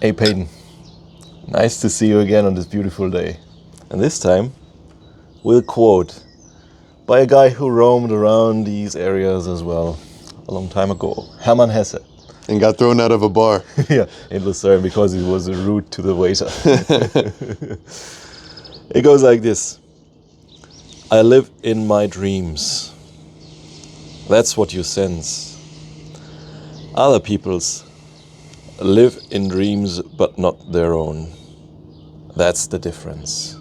Hey Peyton, nice to see you again on this beautiful day. And this time, we'll quote by a guy who roamed around these areas as well a long time ago, Hermann Hesse. And got thrown out of a bar. Yeah, in Lucerne because he was rude to the waiter. It goes like this. I live in my dreams. That's what you sense. Other people's live in dreams but not their own. That's the difference.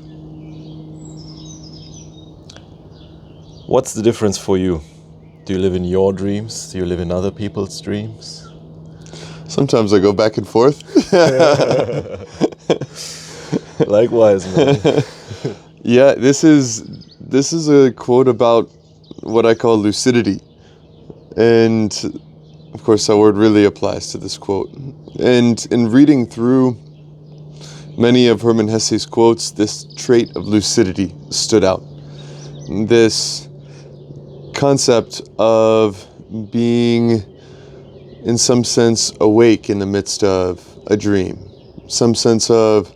What's the difference for you? Do you live in your dreams? Do you live in other people's dreams? Sometimes I go back and forth. Likewise, man. Yeah, this is a quote about what I call lucidity. And of course that word really applies to this quote. And in reading through many of Hermann Hesse's quotes, this trait of lucidity stood out. This concept of being, in some sense, awake in the midst of a dream. Some sense of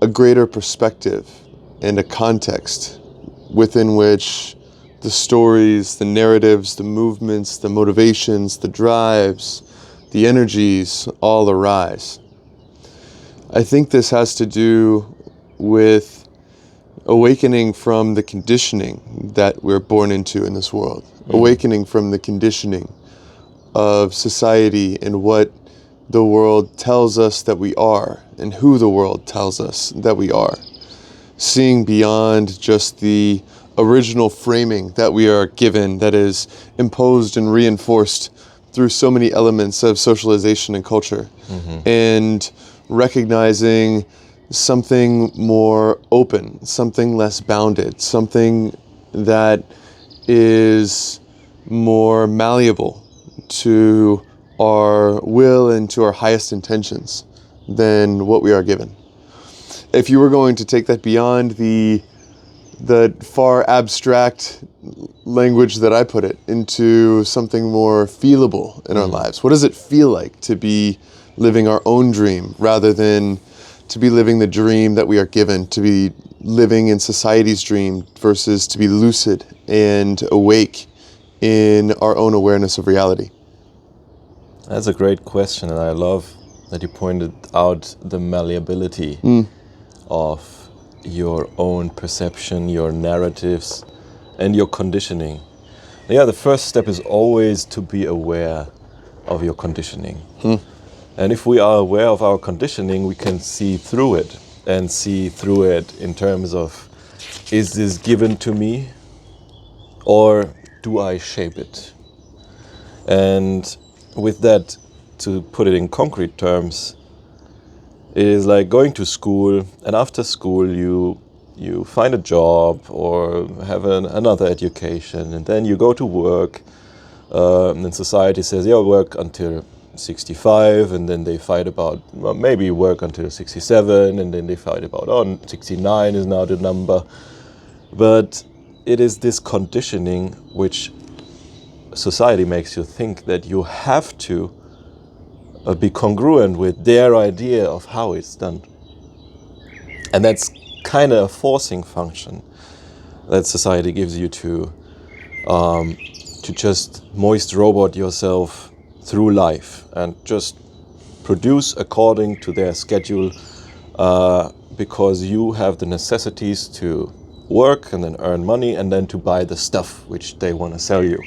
a greater perspective and a context within which the stories, the narratives, the movements, the motivations, the drives, the energies all arise. I think this has to do with awakening from the conditioning that we're born into in this world. Awakening from the conditioning of society and what the world tells us that we are and who the world tells us that we are. Seeing beyond just the original framing that we are given that is imposed and reinforced through so many elements of socialization and culture, and recognizing something more open, something less bounded, something that is more malleable to our will and to our highest intentions than what we are given. If you were going to take that beyond the far abstract language that I put it into something more feelable in our lives, what does it feel like to be living our own dream rather than to be living the dream that we are given, to be living in society's dream versus to be lucid and awake in our own awareness of reality? That's a great question, and I love that you pointed out the malleability of your own perception, your narratives, and your conditioning. Yeah, the first step is always to be aware of your conditioning. And if we are aware of our conditioning, we can see through it, and see through it in terms of, is this given to me, or do I shape it? And with that, to put it in concrete terms, it is like going to school, and after school you find a job or have another education, and then you go to work, and then society says, yeah, work until 65, and then they fight about, well, maybe work until 67, and then they fight about, 69 is now the number. But it is this conditioning which society makes you think that you have to be congruent with their idea of how it's done. And that's kind of a forcing function that society gives you to just moist robot yourself through life and just produce according to their schedule, because you have the necessities to work and then earn money and then to buy the stuff which they want to sell you.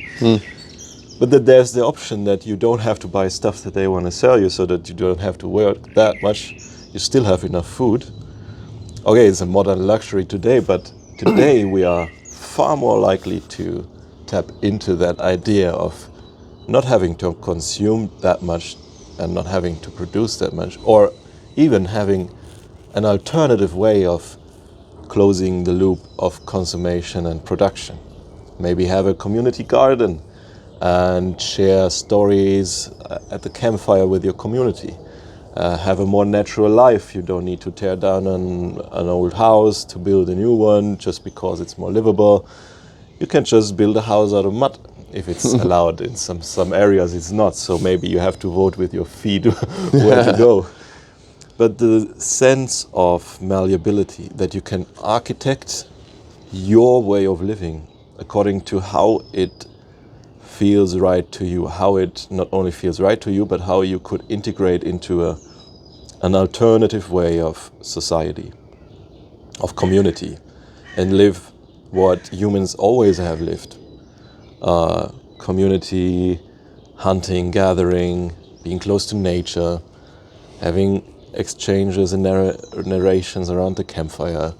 But then there's the option that you don't have to buy stuff that they want to sell you, so that you don't have to work that much. You still have enough food. Okay, it's a modern luxury today, but today we are far more likely to tap into that idea of not having to consume that much and not having to produce that much, or even having an alternative way of closing the loop of consummation and production. Maybe have a community garden and share stories at the campfire with your community. Have a more natural life. You don't need to tear down an old house to build a new one just because it's more livable. You can just build a house out of mud if it's allowed. In some areas it's not, so maybe you have to vote with your feet where to go. But the sense of malleability, that you can architect your way of living according to how it feels right to you, how it not only feels right to you, but how you could integrate into an alternative way of society, of community, and live what humans always have lived. Community, hunting, gathering, being close to nature, having exchanges and narrations around the campfire,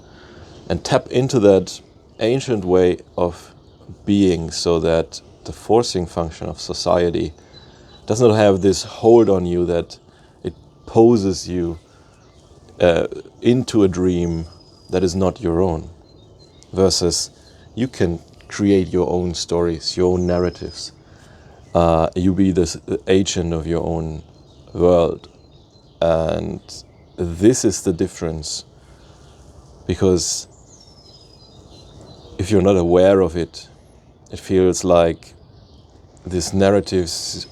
and tap into that ancient way of being, so that the forcing function of society does not have this hold on you that it poses you into a dream that is not your own, versus you can create your own stories, your own narratives. You be the agent of your own world. And this is the difference, because if you're not aware of it, it feels like this narratives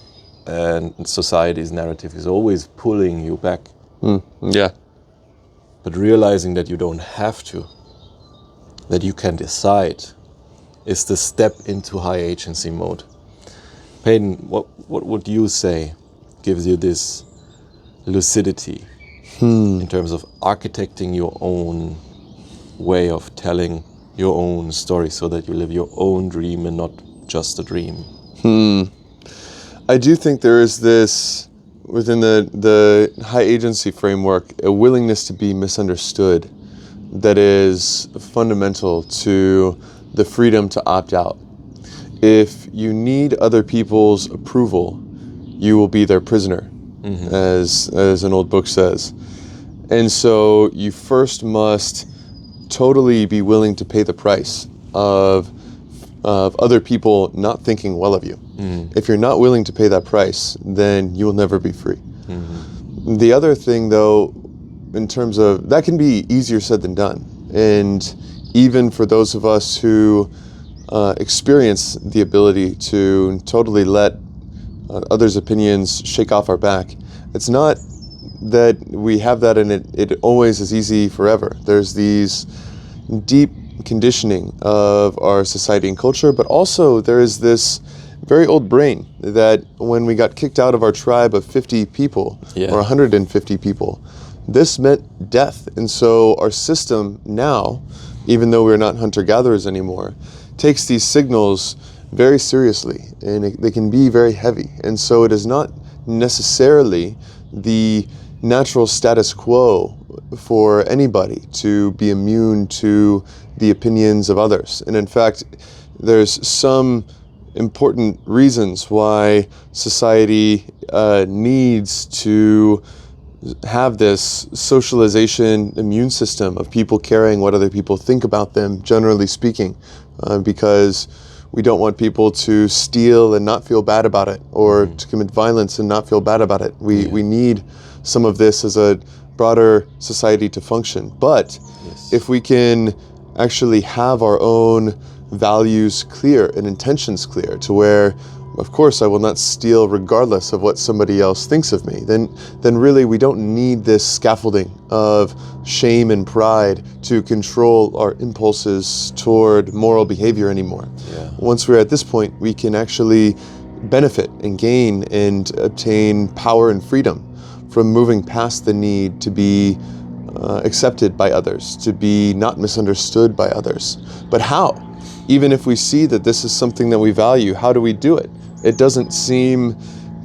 and society's narrative is always pulling you back. Yeah. But realizing that you don't have to, that you can decide, is the step into high agency mode. Peyton, what would you say gives you this lucidity in terms of architecting your own way of telling your own story, so that you live your own dream and not just a dream? I do think there is this, within the high agency framework, a willingness to be misunderstood that is fundamental to the freedom to opt out. If you need other people's approval, you will be their prisoner, as an old book says. And so you first must totally be willing to pay the price of other people not thinking well of you. If you're not willing to pay that price, then you will never be free. The other thing, though, in terms of, that can be easier said than done. And even for those of us who experience the ability to totally let others' opinions shake off our back, it's not that we have that and it always is easy forever. There's these deep conditioning of our society and culture, but also there is this very old brain that when we got kicked out of our tribe of 50 people or 150 people, this meant death. And so our system now, even though we're not hunter-gatherers anymore, takes these signals very seriously, and they can be very heavy. And so it is not necessarily the natural status quo for anybody to be immune to the opinions of others. And in fact, there's some important reasons why society needs to have this socialization immune system of people caring what other people think about them, generally speaking, because we don't want people to steal and not feel bad about it, or to commit violence and not feel bad about it. We need some of this as a broader society to function. But if we can actually have our own values clear and intentions clear, to where, of course, I will not steal regardless of what somebody else thinks of me, then really we don't need this scaffolding of shame and pride to control our impulses toward moral behavior anymore. Once we're at this point, we can actually benefit and gain and obtain power and freedom from moving past the need to be accepted by others, to be not misunderstood by others. But how? Even if we see that this is something that we value, how do we do it? It doesn't seem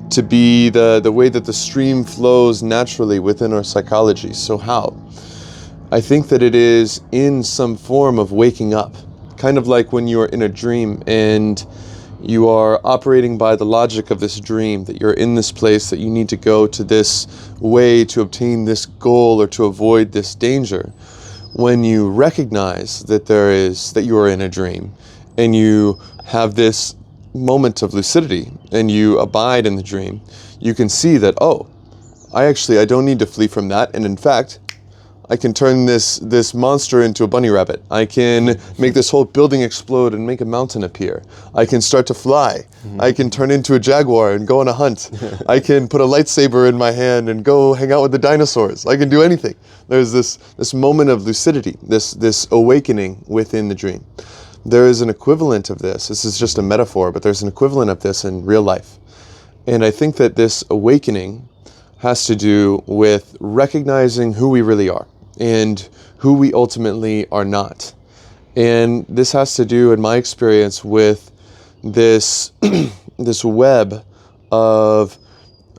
to be the way that the stream flows naturally within our psychology. So how? I think that it is in some form of waking up, kind of like when you are in a dream and you are operating by the logic of this dream, that you're in this place, that you need to go to this way to obtain this goal or to avoid this danger. When you recognize that you are in a dream, and you have this moment of lucidity and you abide in the dream, you can see that, I don't need to flee from that, and in fact, I can turn this monster into a bunny rabbit. I can make this whole building explode and make a mountain appear. I can start to fly. I can turn into a jaguar and go on a hunt. I can put a lightsaber in my hand and go hang out with the dinosaurs. I can do anything. There's this moment of lucidity, this awakening within the dream. There is an equivalent of this. This is just a metaphor, but there's an equivalent of this in real life. And I think that this awakening has to do with recognizing who we really are and who we ultimately are not. And this has to do, in my experience, with this this web of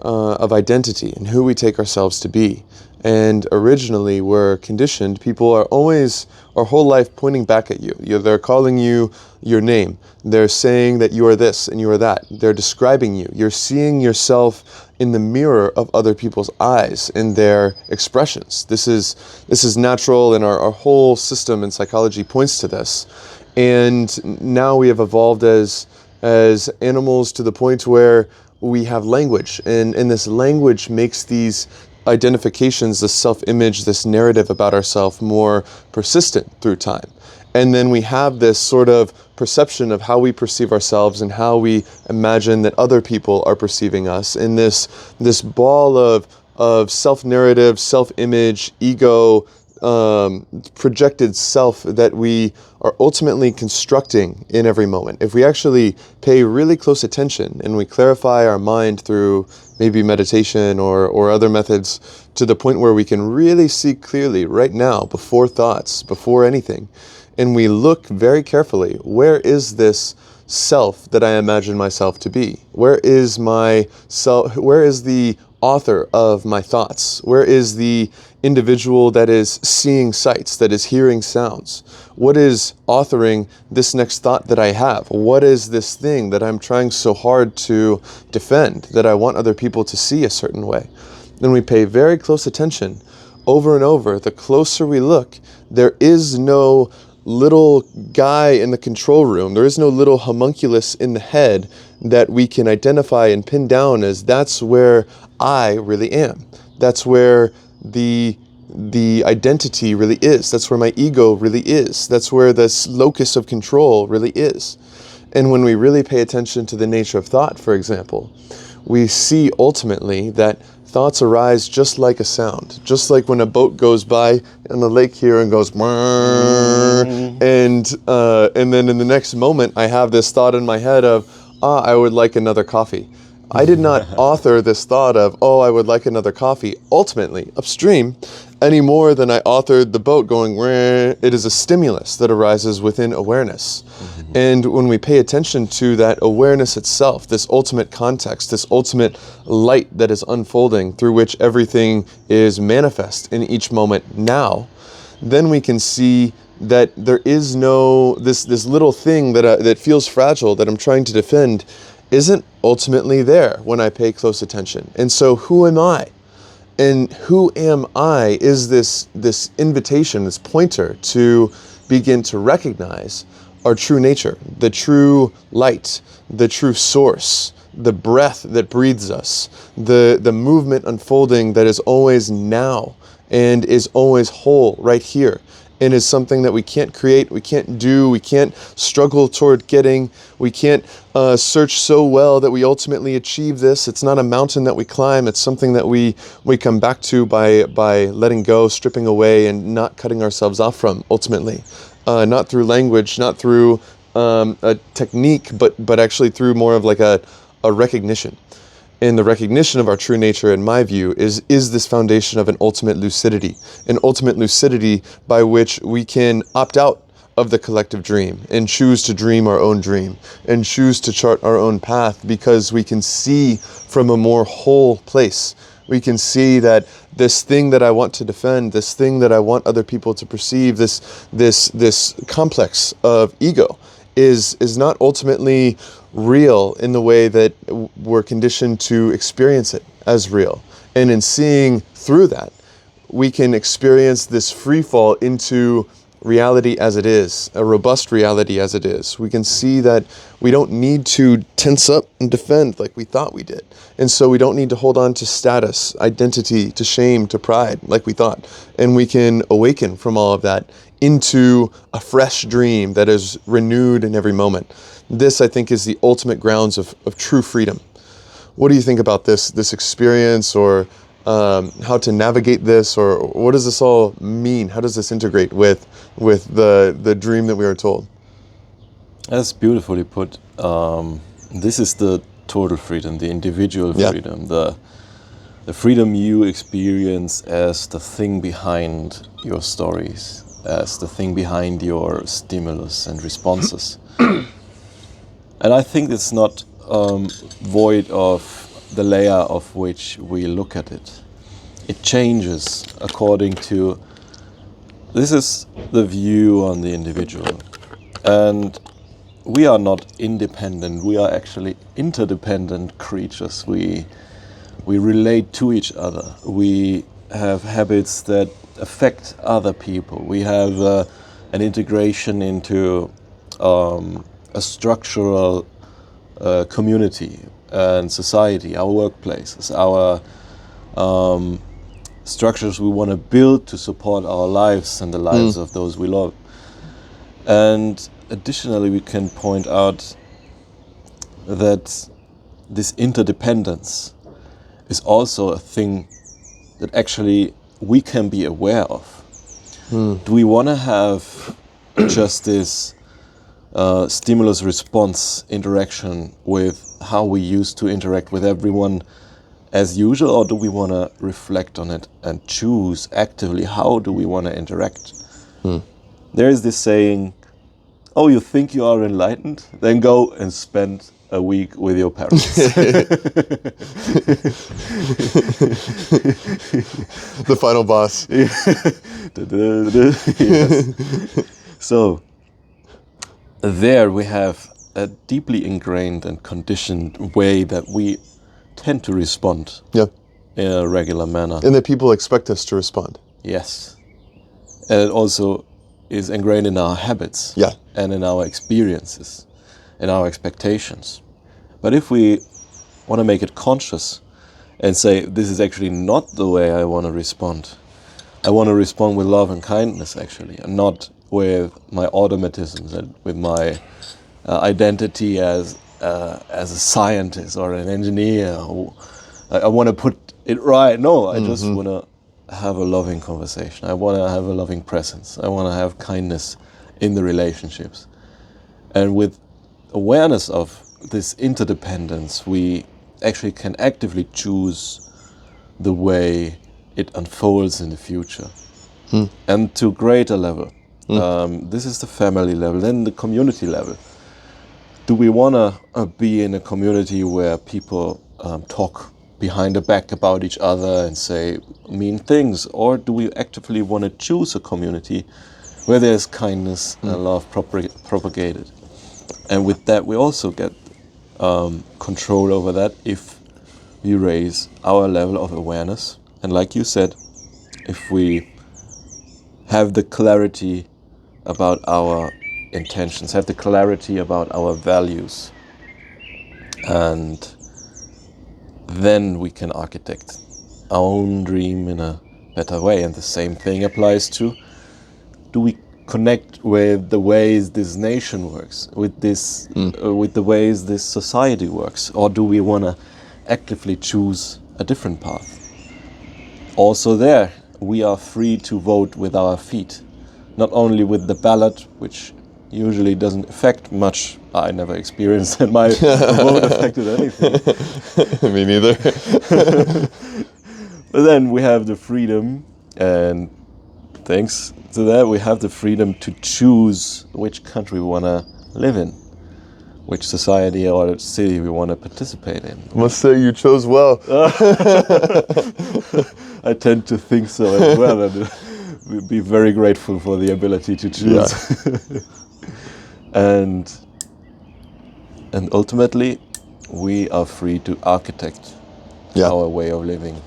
identity and who we take ourselves to be. And originally, we're conditioned. People are always, our whole life, pointing back at you. They're calling you your name. They're saying that you are this and you are that. They're describing you. You're seeing yourself in the mirror of other people's eyes in their expressions. This is natural, and our whole system in psychology points to this. And now we have evolved as animals to the point where we have language, and this language makes these identifications, this self-image, this narrative about ourselves more persistent through time. And then we have this sort of perception of how we perceive ourselves and how we imagine that other people are perceiving us in this ball of self-narrative, self-image, ego, projected self that we are ultimately constructing in every moment. If we actually pay really close attention and we clarify our mind through maybe meditation or other methods to the point where we can really see clearly right now, before thoughts, before anything, and we look very carefully, where is this self that I imagine myself to be? Where is my self? Where is the author of my thoughts? Where is the individual that is seeing sights, that is hearing sounds? What is authoring this next thought that I have? What is this thing that I'm trying so hard to defend, that I want other people to see a certain way? Then we pay very close attention over and over. The closer we look, there is no little guy in the control room. There is no little homunculus in the head that we can identify and pin down as that's where I really am. That's where the identity really is. That's where my ego really is. That's where this locus of control really is. And when we really pay attention to the nature of thought, for example, we see ultimately that thoughts arise just like a sound, just like when a boat goes by on the lake here and goes, and then in the next moment I have this thought in my head of, I would like another coffee. I did not author this thought of, I would like another coffee, ultimately, upstream, any more than I authored the boat going, it is a stimulus that arises within awareness. Mm-hmm. And when we pay attention to that awareness itself, this ultimate context, this ultimate light that is unfolding through which everything is manifest in each moment now, then we can see that there is no, this little thing that feels fragile, that I'm trying to defend, isn't ultimately there when I pay close attention. And so who am I? And who am I is this invitation, this pointer to begin to recognize our true nature, the true light, the true source, the breath that breathes us, the movement unfolding that is always now and is always whole right here. And is something that we can't create, we can't do, we can't struggle toward getting, we can't search so well that we ultimately achieve this. It's not a mountain that we climb, it's something that we come back to by letting go, stripping away, and not cutting ourselves off from, ultimately. Not through language, not through a technique, but actually through more of like a recognition. And the recognition of our true nature, in my view, is this foundation of an ultimate lucidity by which we can opt out of the collective dream and choose to dream our own dream and choose to chart our own path, because we can see from a more whole place. We can see that this thing that I want to defend, this thing that I want other people to perceive, this complex of ego is not ultimately real in the way that we're conditioned to experience it as real. And in seeing through that, we can experience this free fall into reality as it is, a robust reality as it is. We can see that we don't need to tense up and defend like we thought we did. And so we don't need to hold on to status, identity, to shame, to pride like we thought. And we can awaken from all of that into a fresh dream that is renewed in every moment. This, I think, is the ultimate grounds of true freedom. What do you think about this experience, or how to navigate this, or what does this all mean? How does this integrate with the dream that we are told? That's beautifully put. This is the total freedom, the individual freedom, the freedom you experience as the thing behind your stories, as the thing behind your stimulus and responses. And I think it's not void of the layer of which we look at it. It changes according to, this is the view on the individual. And we are not independent, we are actually interdependent creatures. We relate to each other. We have habits that affect other people. We have an integration into a structural community and society, our workplaces, our structures we want to build to support our lives and the lives of those we love. And additionally, we can point out that this interdependence is also a thing that actually we can be aware of. Do we want to have just this stimulus response interaction with how we used to interact with everyone as usual, or do we want to reflect on it and choose actively how do we want to interact? There is this saying, oh, you think you are enlightened? Then go and spend a week with your parents. The final boss. Yes. So there we have a deeply ingrained and conditioned way that we tend to respond in a regular manner. And that people expect us to respond. Yes. And it also is ingrained in our habits and in our experiences and our expectations. But if we want to make it conscious and say, this is actually not the way I want to respond. I want to respond with love and kindness, actually, and not with my automatisms and with my identity as a scientist or an engineer. I want to put it right. No, I just want to have a loving conversation. I want to have a loving presence. I want to have kindness in the relationships. And with awareness of this interdependence, we actually can actively choose the way it unfolds in the future. And to greater level. This is the family level, then the community level. Do we want to be in a community where people talk behind the back about each other and say mean things? Or do we actively want to choose a community where there's kindness and love propagated? And with that, we also get control over that if we raise our level of awareness. And like you said, if we have the clarity about our intentions, have the clarity about our values, and then we can architect our own dream in a better way. And the same thing applies to, do we connect with the ways this nation works, with this, with the ways this society works, or do we want to actively choose a different path? Also there, we are free to vote with our feet, not only with the ballot, which usually doesn't affect much. I never experienced that my vote affected anything. Me neither. But then we have the freedom, and thanks to that, we have the freedom to choose which country we want to live in, which society or city we want to participate in. I must say you chose well. I tend to think so as well, and we'd be very grateful for the ability to choose. And ultimately, we are free to architect our way of living.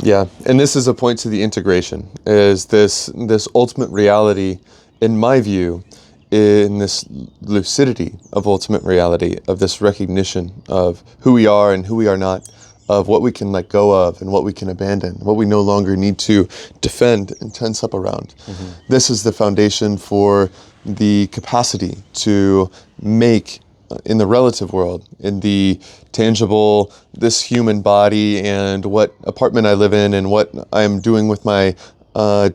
Yeah, and this is a point to the integration, is this ultimate reality in my view, in this lucidity of ultimate reality, of this recognition of who we are and who we are not, of what we can let go of and what we can abandon, what we no longer need to defend and tense up around. This is the foundation for the capacity to make, in the relative world, in the tangible, this human body and what apartment I live in and what I'm doing with my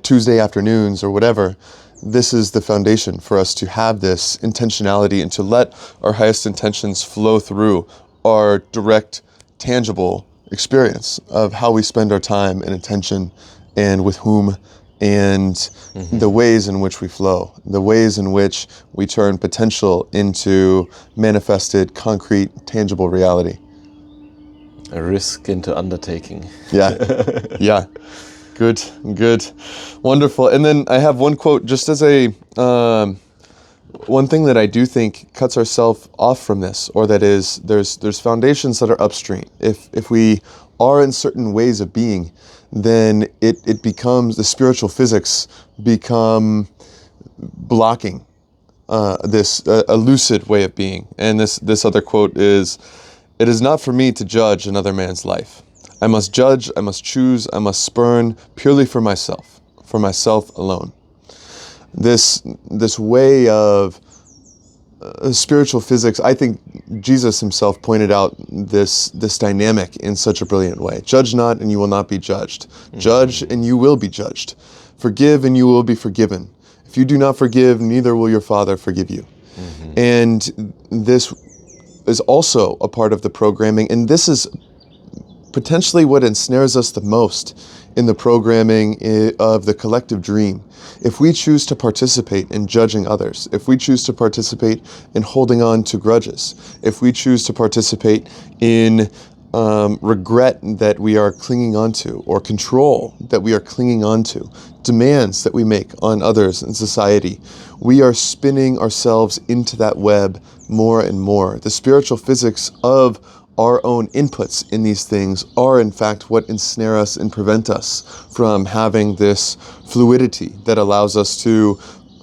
Tuesday afternoons or whatever, this is the foundation for us to have this intentionality and to let our highest intentions flow through our direct, tangible experience of how we spend our time and attention and with whom and the ways in which we flow, the ways in which we turn potential into manifested, concrete, tangible reality. A risk into undertaking. Yeah, yeah. Good. Wonderful. And then I have one quote just as a, one thing that I do think cuts ourselves off from this, or that is, there's foundations that are upstream. If we are in certain ways of being, then it becomes, the spiritual physics become blocking this a lucid way of being. And this other quote is, "It is not for me to judge another man's life. I must judge, I must choose, I must spurn purely for myself alone." This way of spiritual physics, I think Jesus himself pointed out this dynamic in such a brilliant way. Judge not and you will not be judged. Judge and you will be judged. Forgive and you will be forgiven. If you do not forgive, neither will your Father forgive you. And this is also a part of the programming, and this is potentially what ensnares us the most in the programming of the collective dream. If we choose to participate in judging others, if we choose to participate in holding on to grudges, if we choose to participate in regret that we are clinging onto, or control that we are clinging onto, demands that we make on others in society, we are spinning ourselves into that web more and more. The spiritual physics of our own inputs in these things are in fact what ensnare us and prevent us from having this fluidity that allows us to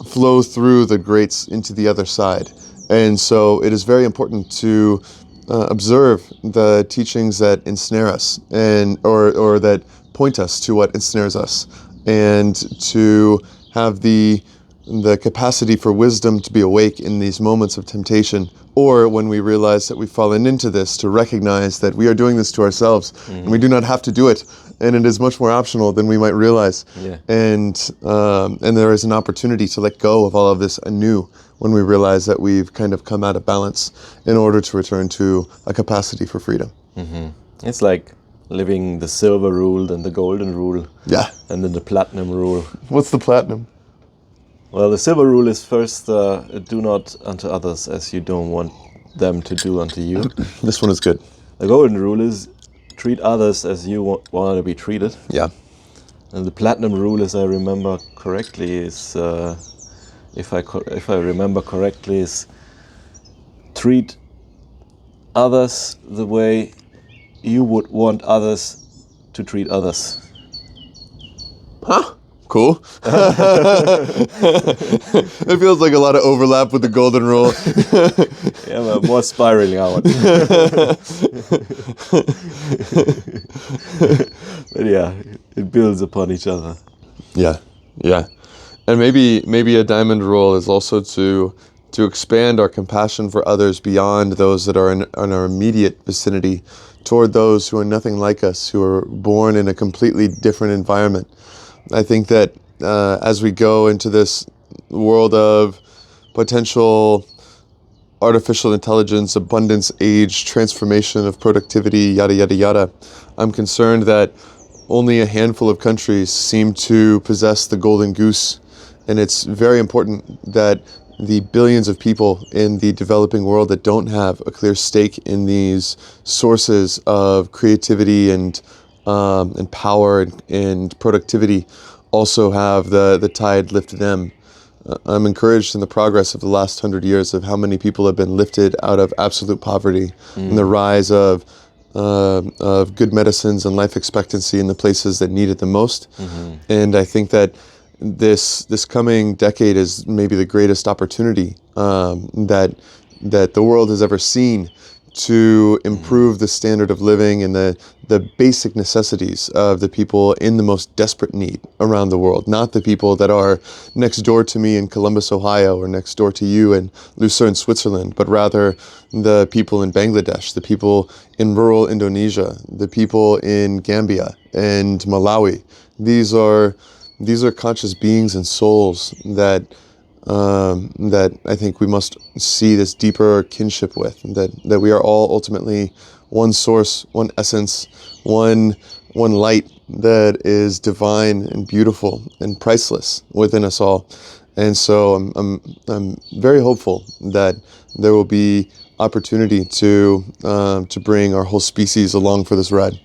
flow through the grates into the other side. And so it is very important to observe the teachings that ensnare us, and or that point us to what ensnares us, and to have the capacity for wisdom to be awake in these moments of temptation, or when we realize that we've fallen into this, to recognize that we are doing this to ourselves, and we do not have to do it, and it is much more optional than we might realize. And there is an opportunity to let go of all of this anew when we realize that we've kind of come out of balance, in order to return to a capacity for freedom. It's like living the silver rule, then the golden rule, and then the platinum rule. What's the platinum? Well, the silver rule is first, do not unto others as you don't want them to do unto you. This one is good. The golden rule is treat others as you want to be treated. And the platinum rule, as I remember correctly, is, if I remember correctly, is treat others the way you would want others to treat others. Huh? Cool. It feels like a lot of overlap with the golden rule. Yeah, but more spiraling out. But yeah, it builds upon each other. Yeah. And maybe a diamond rule is also to expand our compassion for others beyond those that are in our immediate vicinity, toward those who are nothing like us, who are born in a completely different environment. I think that as we go into this world of potential artificial intelligence, abundance, age, transformation of productivity, yada, yada, yada, I'm concerned that only a handful of countries seem to possess the golden goose. And it's very important that the billions of people in the developing world that don't have a clear stake in these sources of creativity and power and productivity also have the tide lift them. I'm encouraged in the progress of the last 100 years of how many people have been lifted out of absolute poverty, and the rise of good medicines and life expectancy in the places that need it the most. And I think that this coming decade is maybe the greatest opportunity that the world has ever seen to improve the standard of living and the basic necessities of the people in the most desperate need around the world. Not the people that are next door to me in Columbus, Ohio, or next door to you in Lucerne, Switzerland, but rather the people in Bangladesh, the people in rural Indonesia, the people in Gambia and Malawi. These are conscious beings and souls that I think we must see this deeper kinship with, that we are all ultimately one source, one essence, one light that is divine and beautiful and priceless within us all. And so I'm very hopeful that there will be opportunity to bring our whole species along for this ride.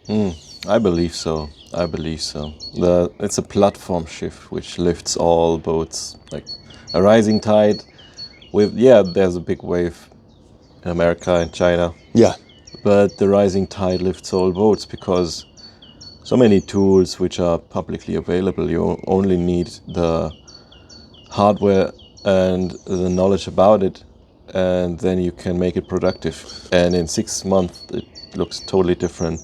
I believe so. It's a platform shift which lifts all boats, like a rising tide. There's a big wave in America and China. Yeah. But the rising tide lifts all boats because so many tools which are publicly available. You only need the hardware and the knowledge about it, and then you can make it productive. And in 6 months, it looks totally different.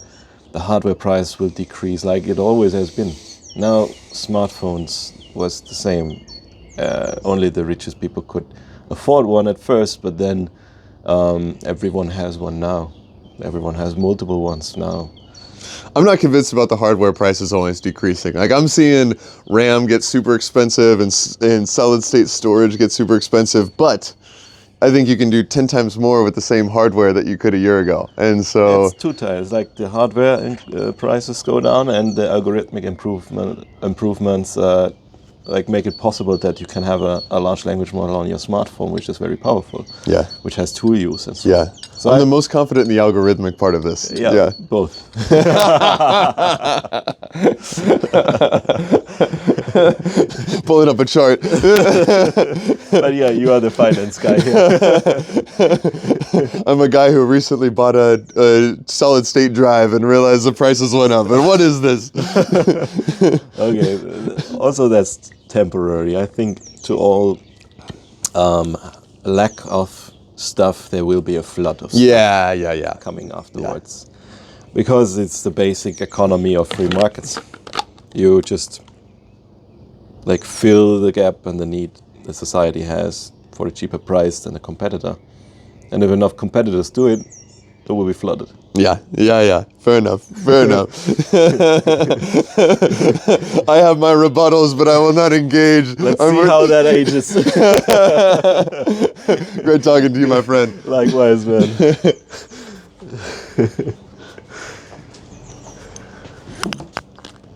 The hardware price will decrease like it always has been. Now, smartphones was the same. Only the richest people could afford one at first, but then everyone has one now. Everyone has multiple ones now. I'm not convinced about the hardware prices always decreasing. Like, I'm seeing RAM get super expensive and solid state storage get super expensive, but I think you can do 10 times more with the same hardware that you could a year ago. And so it's two times. Like the hardware prices go down, and the algorithmic improvements like make it possible that you can have a large language model on your smartphone, which is very powerful. Yeah. Which has tool use and so. Yeah. So I'm the most confident in the algorithmic part of this. Yeah. Both. Pulling up a chart. But yeah, you are the finance guy here. I'm a guy who recently bought a solid state drive and realized the prices went up. And what is this? Okay. Also, that's temporary. I think to all lack of stuff, there will be a flood of stuff coming afterwards. Because it's the basic economy of free markets. You just like fill the gap and the need the society has for a cheaper price than a competitor. And if enough competitors do it, it will be flooded. Yeah. Fair enough. I have my rebuttals, but I will not engage. Let's see how that ages. Great talking to you, my friend. Likewise, man.